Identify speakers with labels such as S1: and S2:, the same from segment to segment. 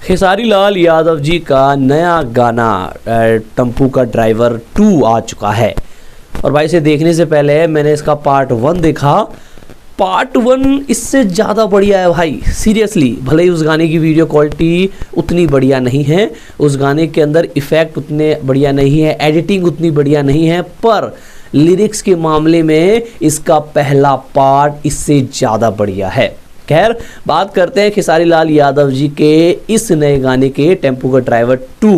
S1: खेसारी लाल यादव जी का नया गाना टेम्पू का ड्राइवर 2 आ चुका है। और भाई इसे देखने से पहले मैंने इसका पार्ट 1 देखा। पार्ट 1 इससे ज़्यादा बढ़िया है भाई, सीरियसली। भले ही उस गाने की वीडियो क्वालिटी उतनी बढ़िया नहीं है, उस गाने के अंदर इफ़ेक्ट उतने बढ़िया नहीं है, एडिटिंग उतनी बढ़िया नहीं है, पर लिरिक्स के मामले में इसका पहला पार्ट इससे ज़्यादा बढ़िया है। खैर, बात करते हैं खेसारी लाल यादव जी के इस नए गाने के टेम्पू का ड्राइवर 2।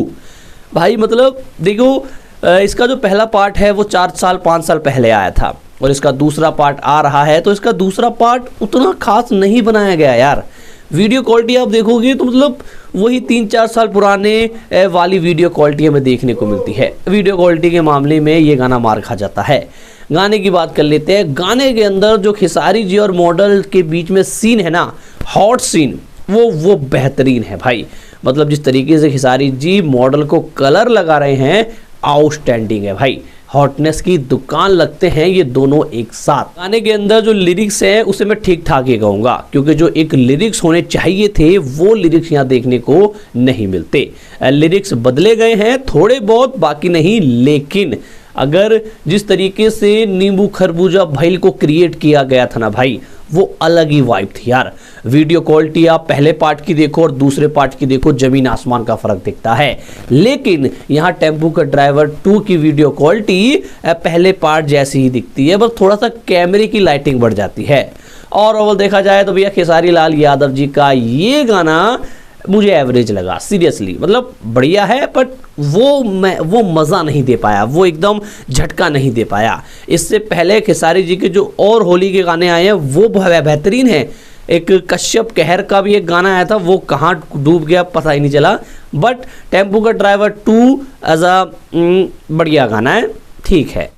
S1: भाई मतलब देखो, इसका जो पहला पार्ट है वो 4 साल 5 साल पहले आया था और इसका दूसरा पार्ट आ रहा है, तो इसका दूसरा पार्ट उतना खास नहीं बनाया गया यार। वीडियो क्वालिटी आप देखोगे तो मतलब वही 3-4 साल पुराने वाली वीडियो क्वालिटी हमें देखने को मिलती है। वीडियो क्वालिटी के मामले में ये गाना मार खा जाता है। गाने की बात कर लेते हैं। गाने के अंदर जो खेसारी जी और मॉडल के बीच में सीन है ना, हॉट सीन, वो बेहतरीन है भाई। मतलब जिस तरीके से खेसारी जी मॉडल को कलर लगा रहे हैं, आउटस्टैंडिंग है भाई। हॉटनेस की दुकान लगते हैं ये दोनों एक साथ। गाने के अंदर जो लिरिक्स है उसे मैं ठीक ठाक ही कहूँगा, क्योंकि जो एक लिरिक्स होने चाहिए थे वो लिरिक्स यहाँ देखने को नहीं मिलते। लिरिक्स बदले गए हैं थोड़े बहुत, बाकी नहीं। लेकिन अगर जिस तरीके से नींबू खरबूजा भइल को क्रिएट किया गया था ना भाई, वो अलग ही वाइब थी यार। वीडियो क्वालिटी आप पहले पार्ट की देखो और दूसरे पार्ट की देखो, जमीन आसमान का फर्क दिखता है। लेकिन यहाँ टेम्पू का ड्राइवर 2 की वीडियो क्वालिटी पहले पार्ट जैसी ही दिखती है, बस थोड़ा सा कैमरे की लाइटिंग बढ़ जाती है। और ओवरऑल देखा जाए तो भैया खेसारी लाल यादव जी का ये गाना मुझे एवरेज लगा, सीरियसली। मतलब बढ़िया है, बट वो मज़ा नहीं दे पाया, वो एकदम झटका नहीं दे पाया। इससे पहले खेसारी जी के जो और होली के गाने आए हैं वो बेहतरीन है। एक कश्यप कहर का भी एक गाना आया था, वो कहाँ डूब गया पता ही नहीं चला। बट टेम्पू का ड्राइवर 2 एज अ बढ़िया गाना है, ठीक है।